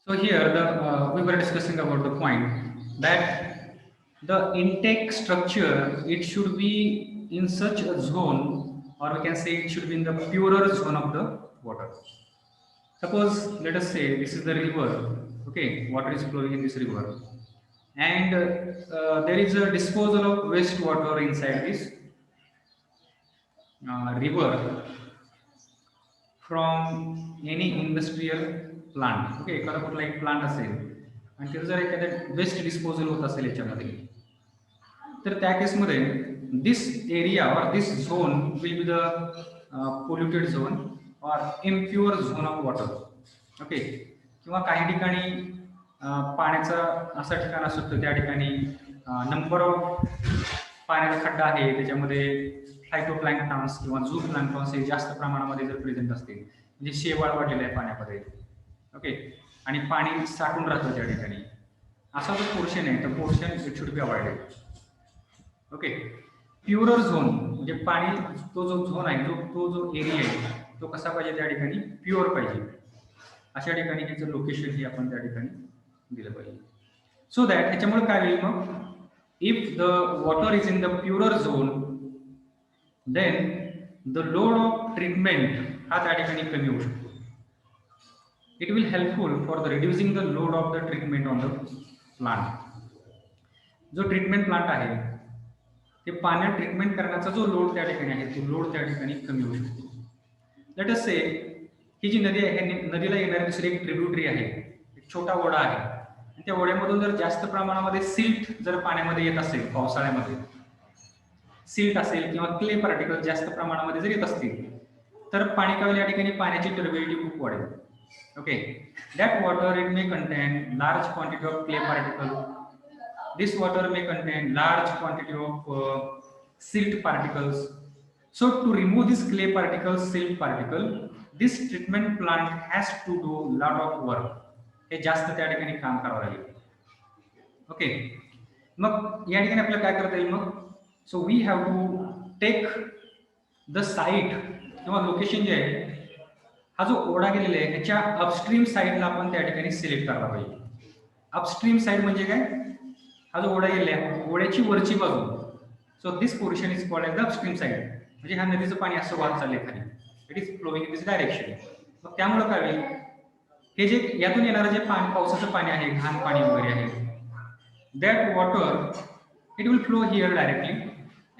So here we were discussing about the point that the intake structure, it should be in such a zone, or we can say it should be in the purer zone of the water. Suppose let us say this is the river. Okay, water is flowing in this river, and there is a disposal of wastewater inside this river from any industrial plant. Okay, एखादा कुठला एक plant असेल आणि तिथे जर एखाद्या waste disposal होत असेल याच्यामध्ये, तर त्या केसमध्ये this area or this zone will be the polluted zone or impure zone of water. Okay, किंवा काही ठिकाणी पाण्याचा असं ठिकाण असतं त्या ठिकाणी नंबर ऑफ पाण्याचा खड्डा आहे, त्याच्यामध्ये फायटोप्लॅन्क्टॉन्स किंवा झू प्लॅन्क्टॉन्स हे जास्त प्रमाणामध्ये जर प्रेझेंट असतील, म्हणजे शेवाळ वाढलेलं आहे पाण्यामध्ये. ओके, आणि पाणी साठून राहतं त्या ठिकाणी, असा जो पोर्शन आहे तर portion it should be avoided. Okay, purer zone म्हणजे पाणी तो जो झोन आहे तो जो एरिया आहे तो कसा पाहिजे त्या ठिकाणी प्युअर पाहिजे, अशा ठिकाणी त्याचं लोकेशन हे आपण त्या ठिकाणी दिलं पाहिजे. सो दॅट ह्याच्यामुळे काय होईल मग, if the water is in the purer zone then the load of treatment हा त्या ठिकाणी कमी होऊ शकतो. It will helpful for the reducing the load of the treatment on the plant. जो ट्रीटमेंट प्लांट आहे ते पाण्यात ट्रीटमेंट करण्याचा जो लोड त्या ठिकाणी आहे तो लोड त्या ठिकाणी कमी होऊ शकतो. लेट अस से ही जी नदी आहे, नदीला येणारी दुसरी एक ट्रिब्युटरी आहे, एक छोटा ओढा आहे, आणि त्या ओढ्यामधून जर जास्त प्रमाणामध्ये सिल्ट जर पाण्यामध्ये येत असेल, पावसाळ्यामध्ये सिल्ट असेल किंवा क्ले पार्टिकल जास्त प्रमाणामध्ये जर येत असतील, तर पाणी काय होईल, या ठिकाणी पाण्याची टर्बिडिटी खूप वाढेल. Okay, that water it may contain large quantity of clay particle. This water may contain large quantity of silt particles. So to remove this clay particle, silt particle, this treatment plant has to do lot of work. हे जास्त त्या ठिकाणी काम करावं लागेल. Okay, मग या ठिकाणी आपल्याला काय करता येईल मग, so we have to take the site किंवा लोकेशन जे आहे, हा जो ओढा गेलेला आहे ह्याच्या अपस्ट्रीम साईडला आपण त्या ठिकाणी सिलेक्ट करायला पाहिजे. अपस्ट्रीम साईड म्हणजे काय, हा जो ओढा गेला आहे ओढ्याची वरची बाजू. So this portion is called as the upstream side, म्हणजे ह्या नदीचं पाणी असं वाहत चाललंय खाली, it is flowing in this direction. मग त्यामुळे काय होईल, हे जे यातून येणारं जे पाणी, पावसाचं पाणी आहे, घाण पाणी वगैरे आहे, that water it will flow here directly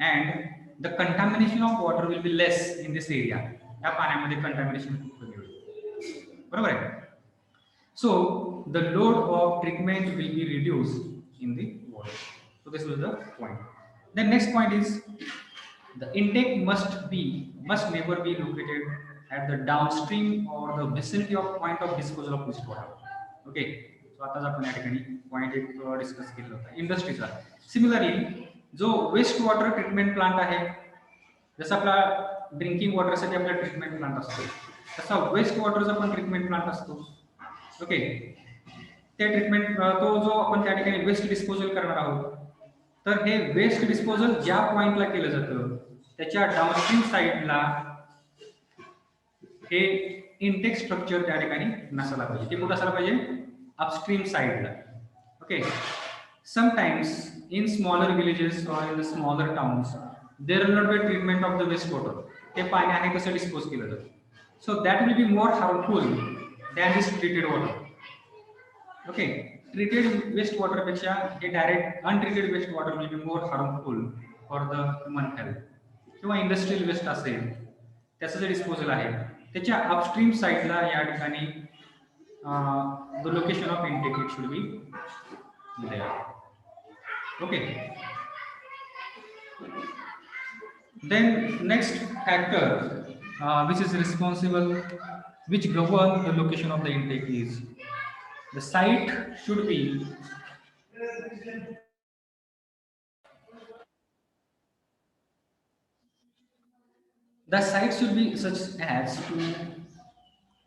and the contamination of water will be less in this area. या पाण्यामध्ये कंटामिनेशन खूप कमी होईल, बरोबर आहे. So the load of treatment will be reduced in the water. So this was the point. The next point is the intake must never be located at the downstream or the vicinity of point of disposal of wastewater. Okay, so आताच आपण या ठिकाणी point एक discuss केला होता इंडस्ट्रीचा. Similarly जो waste water treatment plant आहे, जसं आपला ड्रिंकिंग वॉटरसाठी आपला ट्रीटमेंट प्लांट असतो, तसा वेस्ट वॉटरचा पण ट्रीटमेंट प्लांट असतो. ओके, ते ट्रीटमेंट तो जो आपण त्या ठिकाणी वेस्ट डिस्पोजल करणार आहोत, तर हे वेस्ट डिस्पोजल ज्या पॉइंटला केलं जातं त्याच्या डाउनस्ट्रीम साईडला हे इंटेक स्ट्रक्चर त्या ठिकाणी नसायला पाहिजे. ते कुठं असायला पाहिजे, अपस्ट्रीम साईडला. Okay, sometimes in smaller villages or in the smaller towns there will not be treatment of the waste water. ते पाणी आहे कसं डिस्पोज केलं जातं, so that will be more harmful than this treated water. Okay, treated waste water पेक्षा हे direct untreated waste water will be more harmful for the human health. किंवा industrial waste असेल त्याचं जे डिस्पोजल आहे त्याच्या अपस्ट्रीम साईडला या ठिकाणी the location of intake it should be there. Okay, then next factor which is responsible which govern the location of the intake is the site should be such as to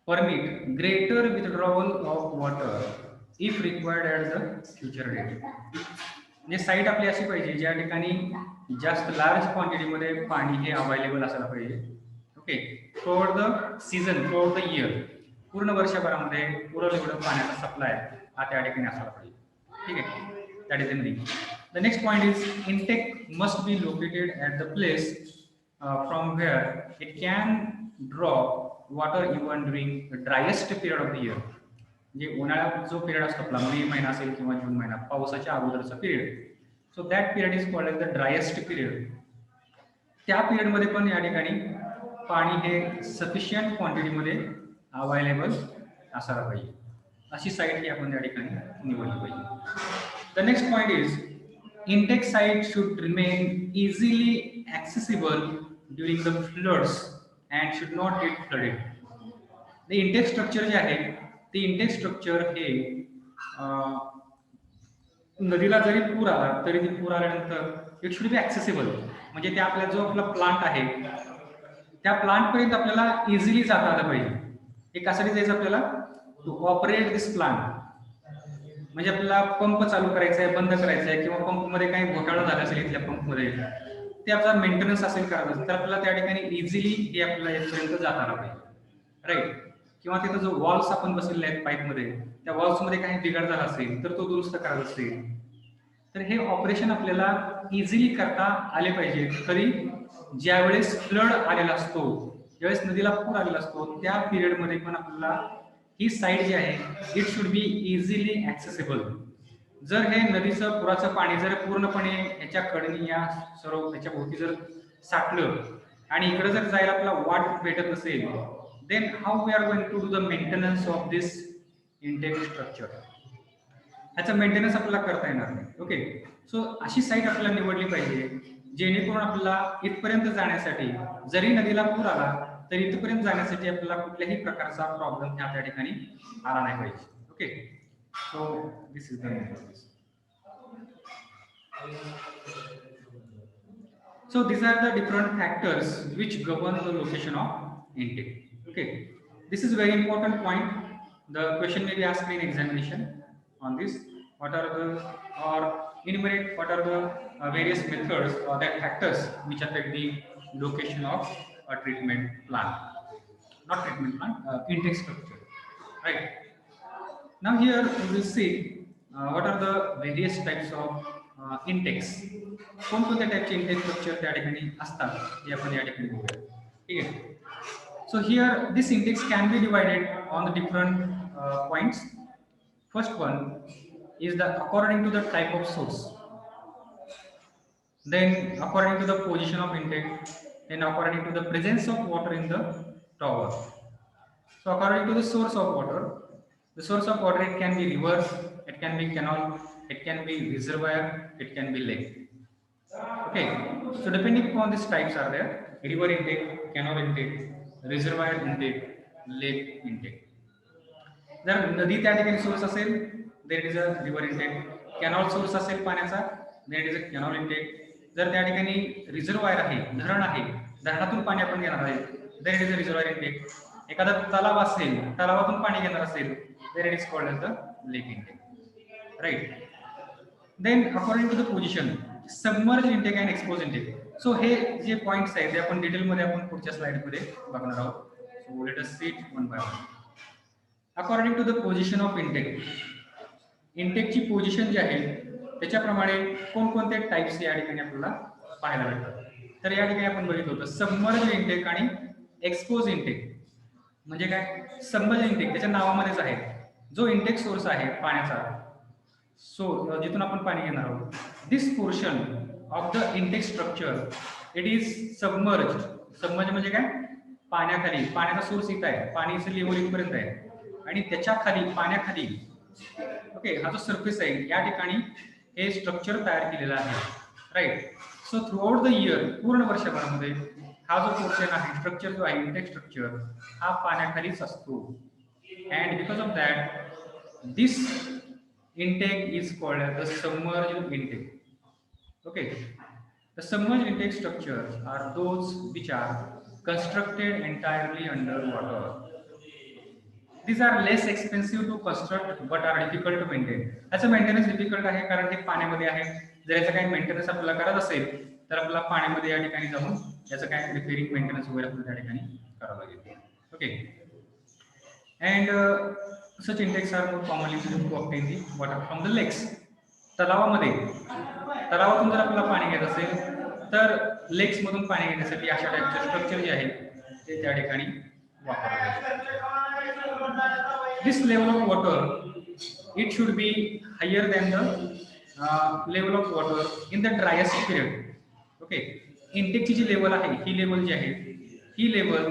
permit greater withdrawal of water if required at the future date. म्हणजे site आपली अशी पाहिजे ज्या ठिकाणी जास्त large क्वांटिटीमध्ये पाणी हे अवेलेबल असायला पाहिजे. Okay, through the season, through the year, पूर्ण वर्षभरामध्ये पुरेल एवढं पाण्याचा सप्लाय हा त्या ठिकाणी असायला पाहिजे. ठीक आहे, that is an. The next point is intake must be located at the place from where it can draw water even during the driest period of the year. म्हणजे उन्हाळ्यात जो पिरियड असतो आपला मे महिना असेल किंवा जून महिना, पावसाच्या अगोदरचा period, so that period is called as the driest period. त्या पिरियडमध्ये पण या ठिकाणी पाणी हे सफिशियंट क्वांटिटीमध्ये अवेलेबल असायला पाहिजे. अशी साईट ही आपण या ठिकाणी निवडली पाहिजे. The next point is intake site should remain easily accessible during the floods and should not gate flooded. The intake structure जे आहे ते इंटेक स्ट्रक्चर हे नदीला जरी पूर आला तरी ती पूर आल्यानंतर इट शुड बी ॲक्सेसिबल. म्हणजे त्या आपला जो आपला प्लांट आहे त्या प्लांटपर्यंत आपल्याला इझिली जाता आलं पाहिजे. हे कशासाठी जायचं आपल्याला? To operate this plant. म्हणजे आपल्याला पंप चालू करायचा आहे, बंद करायचा आहे, किंवा पंपमध्ये काही घोटाळा झाला असेल इथल्या पंपमध्ये, ते आपला मेंटेनन्स असेल करायचं, तर आपल्याला त्या ठिकाणी इझिली हे आपल्याला इथपर्यंत जाता आलं पाहिजे. राईट. किंवा तिथं जो वॉल्स आपण बसलेले आहेत पाईपमध्ये, त्या वॉल्समध्ये काही बिघाड झाला असेल तर तो दुरुस्त करायचा असेल, तर हे ऑपरेशन आपल्याला इझिली करता आले पाहिजे. तरी ज्यावेळेस फ्लड आलेला असतो, ज्यावेळेस नदीला पूर आलेला असतो, त्या पिरियडमध्ये पण आपल्याला ही साईट जी आहे it should B easily accessible. जर हे नदीचं पुराचं पाणी जर पूर्णपणे ह्याच्या कडनी या सर्व ह्याच्या भोवती जर साठलं आणि इकडे जर जायला आपला वाट भेटत नसेल, then how we are going to do the maintenance of this intake structure. ह्याचा मेंटेनन्स आपल्याला करता येणार नाही. ओके, सो अशी साईट आपल्याला निवडली पाहिजे जेणेकरून आपल्याला इथपर्यंत जाण्यासाठी जरी नदीला पूर आला तरी इथपर्यंत जाण्यासाठी आपल्याला कुठल्याही प्रकारचा प्रॉब्लेम ह्या त्या ठिकाणी आला नाही पाहिजे. Okay, so this is the main. So these are the different factors which govern the location of intake. Okay, this is very important point. The question may be asked in examination on this. What are the or enumerate what are the various methods or the factors which affect the location of a treatment plant, not treatment plant, intake structure, right? Now here we will see what are the various types of intakes. कोणकोणत्या टाईपचे intake structure त्या ठिकाणी असतात हे आपण या ठिकाणी बघूया. ठीक आहे. So here this intakes can be divided on the different points. First one is the according to the type of source, then according to the position of intake, then according to the presence of water in the tower. So according to the source of water, the source of water, it can be river, it can be canal, it can be reservoir, it can be lake. Okay, so depending upon these types are there: river intake, canal intake, reservoir intake, lake intake. जर नदी त्या ठिकाणी source असेल there is a river intake. Canal source असेल पाण्याचा there is a canal intake. जर त्या ठिकाणी रिझर्वायर आहे, धरण आहे, धरणातून पाणी आपण घेणार आहे, there it is a reservoir intake. एखादा तलाव असेल, तलावातून पाणी घेणार असेल, there it is called as the lake intake. Right. Then according to the position, submerge intake and expose intake. So हे जे पॉइंट्स आहेत ते आपण डिटेलमध्ये आपण पुढच्या स्लाइडमध्ये बघणार आहोत. So let us see it one by one. According to the position of intake, इंटेकची पोझिशन जी आहे त्याच्याप्रमाणे कोणकोणते टाईप्स या ठिकाणी आपल्याला पाहायला भेटतात. तर या ठिकाणी आपण बघितलं होतं सबमर्ज इंटेक आणि एक्सपोज इंटेक. म्हणजे काय? सबमर्ज इंटेक त्याच्या नावामध्येच आहे. जो इंटेक सोर्स आहे पाण्याचा, सो जिथून आपण पाणी घेणार आहोत, this portion of the intake structure it is submerge. Submerge म्हणजे काय? पाण्याखाली. पाण्याचा सोर्स इथं आहे, पाणीचं लेवल इथपर्यंत आहे आणि त्याच्या खाली, पाण्याखाली, ओके, हा जो सरफेस आहे या ठिकाणी हे स्ट्रक्चर तयार केलेलं आहे. Right. So throughout the year, पूर्ण वर्षभरामध्ये हा जो पोर्शन आहे, स्ट्रक्चर जो आहे इंटेक स्ट्रक्चर, हा पाण्याखालीच असतो. And because of that this intake is called as the submerged intake. Okay, the submerged intake structures are those which are constructed entirely under water. These are less expensive to construct but are difficult to maintain. याचं maintenance difficult आहे कारण ते पाण्यामध्ये आहे. जर याचं काही maintenance आपल्याला करायचं असेल तर आपल्याला पाण्यामध्ये या ठिकाणी जाऊन याचं काय रिपेअरिंग मेंटेनन्स वगैरे आपल्याला त्या ठिकाणी करावं लागेल. Okay, and such intakes are more commonly used to obtain the water from the lakes. तलावामध्ये तलावातून जर आपल्याला पाणी घ्यायचं असेल तर लेक्स मधून पाणी घेण्यासाठी अशा टाईपचे स्ट्रक्चर जे आहे ते त्या ठिकाणी वापरले. This level of water, it should be higher than the level of water in the driest period. Okay, इंटेकची जी लेवल आहे ही लेवल जी आहे ही लेवल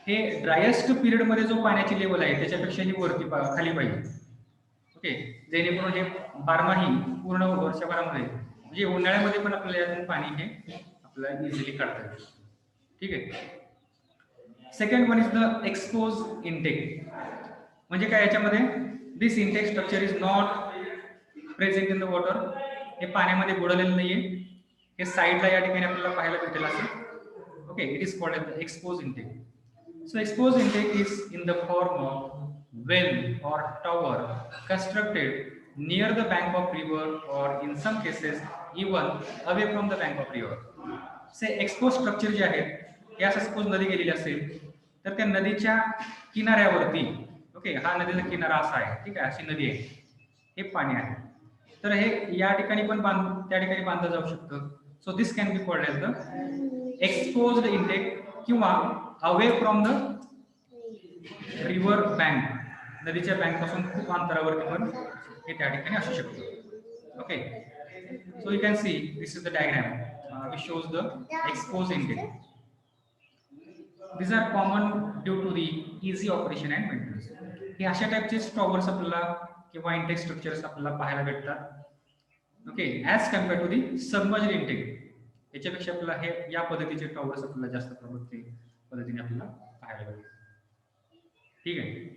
हे ड्रायस्ट पिरियड मध्ये जो पाण्याची लेवल आहे त्याच्यापेक्षा ही वरती खाली पाहिजे. ओके, जेणेकरून हे बारमाही पूर्ण वर्षभरामध्ये म्हणजे उन्हाळ्यामध्ये पण आपल्याला यातून पाणी हे आपल्याला इझिली काढता येईल. ठीक आहे. Second one is the expose intake. म्हणजे काय, याच्यामध्ये this intake structure is not present in the water. हे पाण्यामध्ये बुडवलेलं नाहीये, हे साईडला या ठिकाणी आपल्याला पाहायला भेटेल असं. Okay, it is called as the expose intake. So exposed intake is in the form of well or tower constructed near the bank of river or in some cases even away from the bank of river. Say exposed structure जे आहेत या suppose नदी गेलेली असेल तर त्या नदीच्या किनाऱ्यावरती, okay, हा नदीचा किनारा असा आहे, ठीक आहे, अशी नदी आहे, हे पाणी आहे, तर हे या ठिकाणी पण त्या ठिकाणी बांधलं जाऊ शकतं. So this can be called as the exposed intake किंवा away from the river bank, नदीच्या बँक पासून खूप अंतरावरती पण हे त्या ठिकाणी असू शकतो. Okay, so you can see this is the diagram which shows the expose intake. These are common due to the easy operation and maintenance. हे अशा टाइपचे टॉवर्स आपल्याला किंवा इंटेक स्ट्रक्चर्स आपल्याला पाहायला भेटतात. Okay, as compare to the submerged intake, याच्यापेक्षा आपल्याला हे या पद्धतीचे टॉवर्स आपल्याला जास्त पद्धतीने आपल्याला पाहायला भेटतात. ठीक आहे.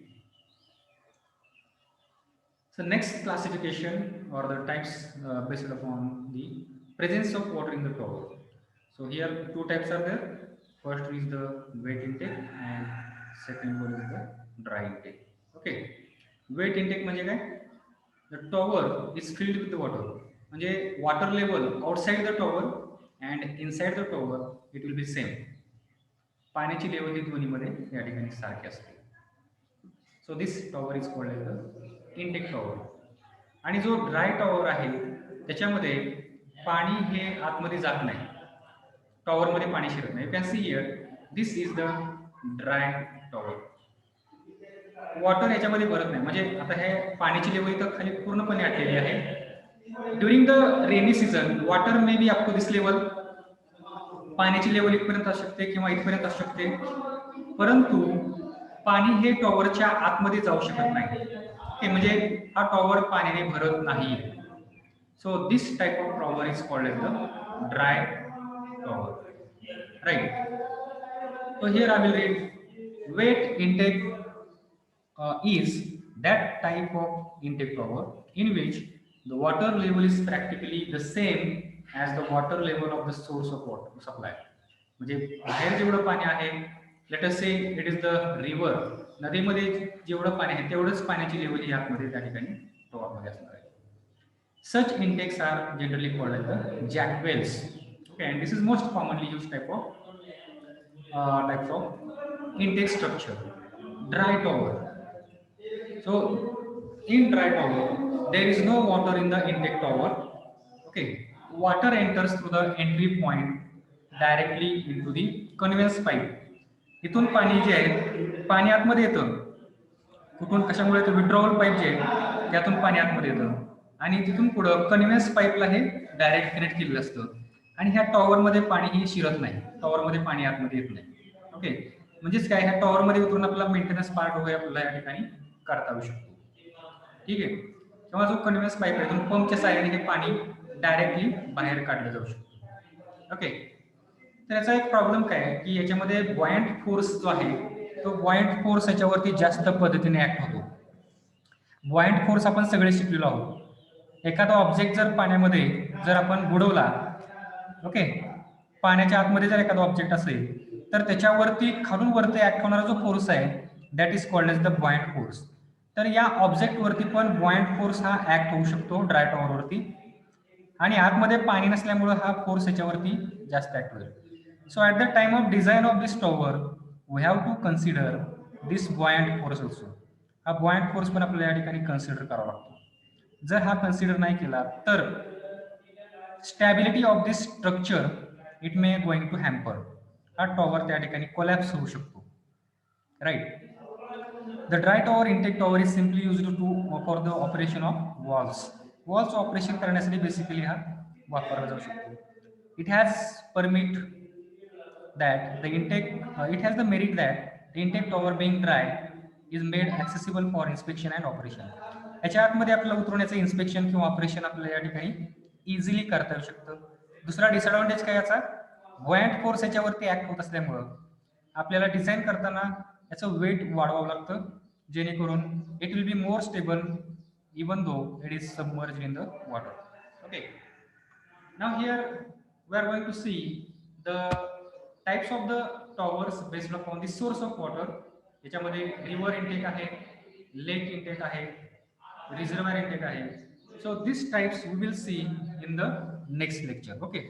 So next classification or the types based upon the presence of water in the tower. So here two types are there. First is the wet intake and second one is the dry intake. Okay, wet intake म्हणजे काय, the tower is filled with the water. म्हणजे water level outside the tower and inside the tower it will be same. पाण्याची level ही दोन्हीमध्ये या ठिकाणी सारखी असते. So this tower is called as the intake tower. आणि जो ड्राय टॉवर आहे त्याच्यामध्ये पाणी हे आतमध्ये जात नाही, टॉवरमध्ये पाणी शिरत नाही. You can see here this is the dry tower. Water याच्यामध्ये भरत नाही, म्हणजे आता हे पाण्याची लेवल इथं खाली पूर्णपणे आटलेली आहे. During the rainy season water may be up to this level, पाण्याची लेवल इथपर्यंत असू शकते किंवा इथपर्यंत असू शकते, परंतु पाणी हे टॉवरच्या आतमध्ये जाऊ शकत नाही. ओके, म्हणजे हा टॉवर पाण्याने भरत नाही. So this type of tower is called as the dry tower. Right. So here I will read. Wet intake is that type of intake tower in which the water level is practically the same as the water level of the source of water supply. म्हणजे बाहेर जेवढं पाणी आहे, let us say it is the river, नदीमध्ये जेवढं पाणी आहे तेवढंच पाण्याची लेवल ही आतमध्ये त्या ठिकाणी टॉवरमध्ये असणार आहे. Such intakes are generally called as the jack wells. Okay, and this is most commonly used types of intake structure. Dry tower. So in dry tower there is no water in the intake tower. Okay, water enters through the entry point directly into the conveyance pipe. इथून पाणी जे आहे पाणी आतमध्ये येतं. कुठून कशामुळे तर विड्रॉवल पाईप जे आहे त्यातून पाणी आतमध्ये येतं आणि तिथून पुढं कन्व्हेन्स पाईपला हे डायरेक्ट कनेक्ट केलेलं असतं आणि ह्या टॉवरमध्ये पाणी ही शिरत नाही, टॉवरमध्ये पाणी आतमध्ये येत नाही. ओके, म्हणजेच काय, ह्या टॉवरमध्ये उतरून आपला मेंटेनन्स पार्ट वगैरे आपल्याला या ठिकाणी करता येऊ शकतो. ठीक आहे. तेव्हा जो कन्व्हेन्स पाईप आहे तो पंपच्या साहाय्याने हे पाणी डायरेक्टली बाहेर काढलं जाऊ शकतं. ओके, तर याचा एक प्रॉब्लेम काय आहे की याच्यामध्ये बॉयंट फोर्स जो आहे तो बॉयंट फोर्स याच्यावरती जास्त पद्धतीने ऍक्ट होतो. बॉयंट फोर्स आपण सगळे शिकलेलो आहोत. एखादा ऑब्जेक्ट जर पाण्यामध्ये जर आपण बुडवला, ओके, पाण्याच्या आतमध्ये जर एखादा ऑब्जेक्ट असेल तर त्याच्यावरती खालून वरती ऍक्ट होणारा जो फोर्स आहे that is called as the buoyant force. तर या ऑब्जेक्ट वरती पण बॉयंट फोर्स हा ऍक्ट होऊ शकतो ड्राय टॉवरवरती आणि आतमध्ये पाणी नसल्यामुळे हा फोर्स याच्यावरती जास्त ऍक्ट होईल. So at the time of design of this tower, we have to consider this buoyant force also. हा बॉयंट फोर्स पण आपल्याला या ठिकाणी कन्सिडर करावा लागतो. जर हा कन्सिडर नाही केला तर stability of this structure it may going to hamper. हा टॉवर त्या ठिकाणी कोलॅप्स होऊ शकतो. Right. The dry tower intake tower is simply used to for the operation of walls. Walls operation करण्यासाठी बेसिकली हा वापरला जाऊ शकतो. It has permit that the intake it has the merit that the intake tower being dry is made accessible for inspection and operation. याच्या आतमध्ये आपल्याला उतरवण्याचं inspection किंवा operation आपल्याला या ठिकाणी इझिली करता येऊ शकतं. दुसरा डिसएडव्हान्टेज काय याचा, बॉयंट फोर्स याच्यावरती ऍक्ट होत असल्यामुळं आपल्याला डिझाईन करताना याचं वेट वाढवावं लागतं, जेणेकरून it will be more stable even though it is submerged in the water. Okay. Now here we are going to see the types of the towers based upon the source of water. याच्यामध्ये river intake आहे, लेक intake आहे, reservoir intake आहे. So these types we will see in the next lecture. Okay.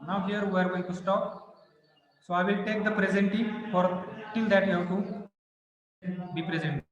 Now here we are going to stop. So I will take the presenting for till that you have to be present.